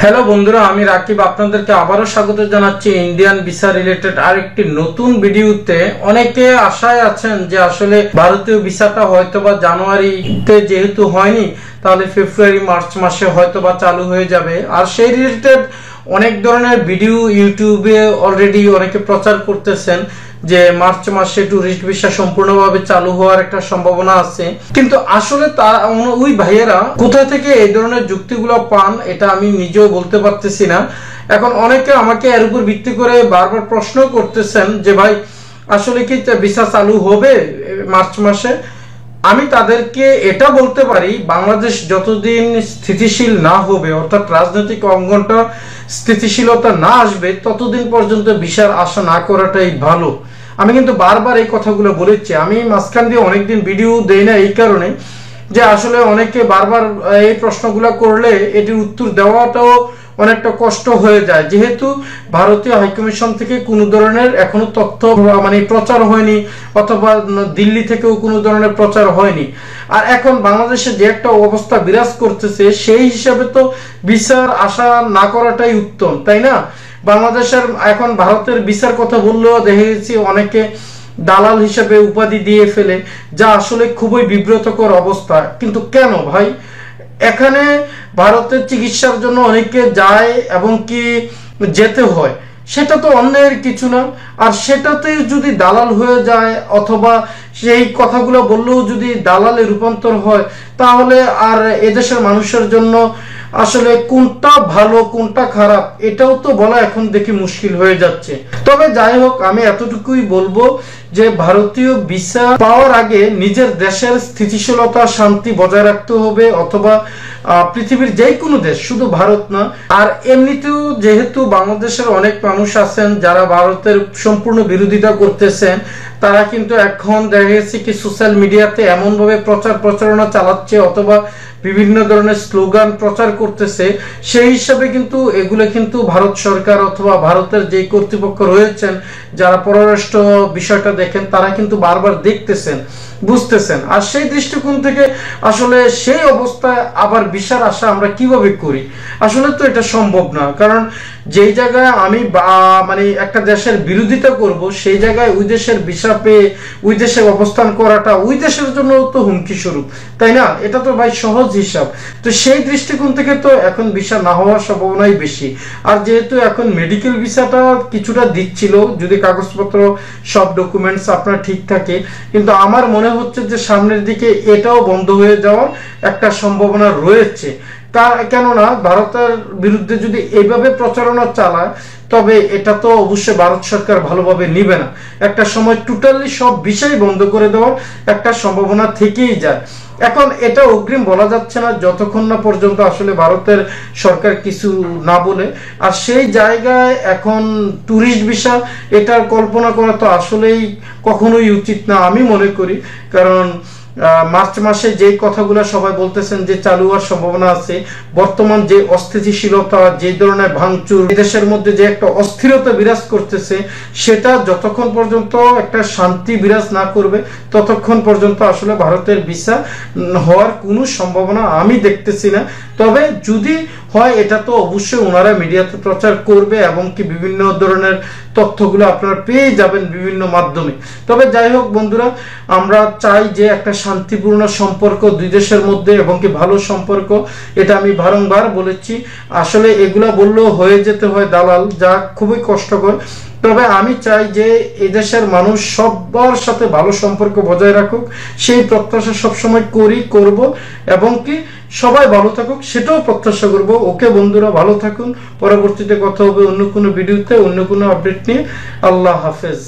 Hello বন্ধুরা, আমি রাকিব আপনাদেরকে আবারও স্বাগত জানাচ্ছি ইন্ডিয়ান ভিসা রিলেটেড আরেকটি নতুন ভিডিওতে। অনেকে আশায় আছেন যে আসলে ভারতীয় ভিসাটা হয়তোবা জানুয়ারিতে যেহেতু হয়নি, তাহলে ফেব্রুয়ারি মার্চ মাসে হয়তোবা চালু হয়ে যাবে। আর সেই রিলেটেড অনেক ধরনের ভিডিও ইউটিউবে অলরেডি অনেকে প্রচার করতেছেন যে মার্চ মাসে ট্যুরিস্ট ভিসা সম্পূর্ণভাবে চালু হওয়ার একটা সম্ভাবনা আছে। কিন্তু আসলে ওই ভাইয়েরা কোথা থেকে এই ধরনের যুক্তিগুলো পান এটা আমি নিজেও বলতে পারতেছি না। এখন অনেকে আমাকে এর উপর ভিত্তি করে বারবার প্রশ্ন করতেছেন যে ভাই আসলে কি ভিসা চালু হবে মার্চ মাসে। আমি তাদেরকে এটা বলতে পারি, বাংলাদেশ যতদিন স্থিতিশীল না হবে, অর্থাৎ রাজনৈতিক অঙ্গনটা স্থিতিশীলতা না আসবে, ততদিন পর্যন্ত ভিসার আশা না করাটাই ভালো। আমি কিন্তু বারবার এই কথাগুলো বলেছি। আমি মাঝখান দিয়ে অনেকদিন ভিডিও দেই না এই কারণে যে আসলে অনেকে বারবার এই প্রশ্নগুলো করলে এটির উত্তর দেওয়াটাও অনেকটা কষ্ট হয়ে যায়, যেহেতু ভারতীয় হাইকমিশন থেকে কোনো ধরনের এখনো তথ্য প্রচার হয়নি, অথবা দিল্লি থেকেও কোনো ধরনের প্রচার হয়নি। আর এখন বাংলাদেশে যে একটা অবস্থা বিরাজ করতেছে, সেই হিসাবে তো ভিসার আশা না করাটাই উত্তম, তাই না? বাংলাদেশের এখন ভারতের ভিসার কথা বললেও দেখে গেছি অনেকে দালাল হিসেবে উপাধি দিয়ে ফেলে, যা আসলে খুবই বিব্রতকর অবস্থা। কিন্তু কেন ভাই? এখানে ভারতের চিকিৎসার জন্য অনেকে যায় এবং কি যেতে হয়, সেটা তো অন্যের কিছু না। আর সেটাতে যদি দালাল হয়ে যায়, অথবা সেই কথাগুলো বললেও যদি দালালে রূপান্তর হয়, তাহলে আর এদেশের মানুষের জন্য আসলে কোনটা ভালো কোনটা খারাপ এটাও তো বলা এখন দেখি মুশকিল হয়ে যাচ্ছে। তবে যাই হোক, আমি এতটুকুই বলবো যে ভারতীয় ভিসা পাওয়ার আগে নিজের দেশের স্থিতিশীলতা শান্তি বজায় রাখতে হবে, অথবা পৃথিবীর যে কোনো দেশ, শুধু ভারত না। আর এমনিতেও যেহেতু বাংলাদেশের অনেক মানুষ আছেন যারা ভারতের সম্পূর্ণ বিরোধিতা করতেছেন, তারা কিন্তু এখন দেখা গেছে কি সোশ্যাল মিডিয়াতে এমনভাবে প্রচারণা চালাচ্ছে, অথবা বিভিন্ন ধরনের স্লোগান প্রচার করতেছে। সেই হিসাবে কিন্তু এগুলো কিন্তু ভারত সরকার অথবা ভারতের যে কর্তৃপক্ষ রয়েছেন, যারা পররাষ্ট্র বিষয়টা দেখেন, তারা কিন্তু বারবার দেখতেছেন, বুঝতেছেন। আর সেই দৃষ্টিকোণ থেকে আসলে সেই অবস্থায় আবার ভিসার আশা আমরা কিভাবে করি? আসলে তো এটা সম্ভব না। কারণ যেই জায়গায় আমি একটা দেশের বিরোধিতা করব, সেই জায়গায় ওই দেশের ভিসা পেয়ে ওই দেশে অবস্থান করাটা ওই দেশের জন্য তো হুমকি স্বরূপ, তাই না? এটা তো ভাই সহজ হিসাব। তো সেই দৃষ্টিকোণ থেকে তো এখন ভিসা না হওয়ার সম্ভাবনাই বেশি। আর যেহেতু এখন মেডিকেল ভিসাটা কিছুটা দিচ্ছিল, যদি কাগজপত্র সব ডকুমেন্টস আপনার ঠিক থাকে, কিন্তু আমার মনে হচ্ছে যে সামনের দিকে এটাও বন্ধ হয়ে যাওয়ার একটা সম্ভাবনা রয়েছে। কেননা ভারতের বিরুদ্ধে যদি এইভাবে প্রচারণা চালায়, তবে এটা তো অবশ্যই ভারত সরকার ভালোভাবে নিবে না। একটা সময় টোটালি সব বিষয় বন্ধ করে দেওয়ার একটা সম্ভাবনা থেকেই যায়। এখন এটা অগ্রিম বলা যাচ্ছে না যতক্ষণ না পর্যন্ত আসলে ভারতের সরকার কিছু না বলে। আর সেই জায়গায় এখন ট্যুরিস্ট ভিসা, এটার কল্পনা করা তো আসলেই কখনোই উচিত না আমি মনে করি। কারণ মার্চ মাসে যে কথাগুলো সবাই বলতেছেন যে চালু হওয়ার সম্ভাবনা আছে, বর্তমান যে অস্থিতিশীলতা, যে ধরনের ভাঙচুর, দেশের মধ্যে যে একটা অস্থিরতা বিরাজ করতেছে, সেটা যতক্ষণ পর্যন্ত একটা শান্তি বিরাজ না করবে, ততক্ষণ পর্যন্ত আসলে ভারতের ভিসা হওয়ার কোনো সম্ভাবনা আমি দেখতেছি না। তবে যদি হয়, এটা তো অবশ্যই ওনারা মিডিয়াতে প্রচার করবে, এবং কি বিভিন্ন ধরনের তথ্যগুলো আপনারা পেয়ে যাবেন বিভিন্ন মাধ্যমে। তবে যাই হোক বন্ধুরা, আমরা চাই যে একটা শান্তিপূর্ণ সম্পর্ক দুই দেশের মধ্যে, এবং কি ভালো সম্পর্ক। এটা আমি বারংবার বলেছি। আসলে এগুলা বললেও হয়ে যেতে হয় দালাল, যা খুবই কষ্টকর। তবে আমি চাই যে এদেশের মানুষ সবার সাথে ভালো সম্পর্ক বজায় রাখুক, সেই প্রত্যাশা সবসময় করব, এবং কি সবাই ভালো থাকুক সেটাও প্রত্যাশা করব। ওকে বন্ধুরা, ভালো থাকুন। পরবর্তীতে কথা হবে অন্য কোনো ভিডিওতে, অন্য কোনো আপডেট নিয়ে। আল্লাহ হাফেজ।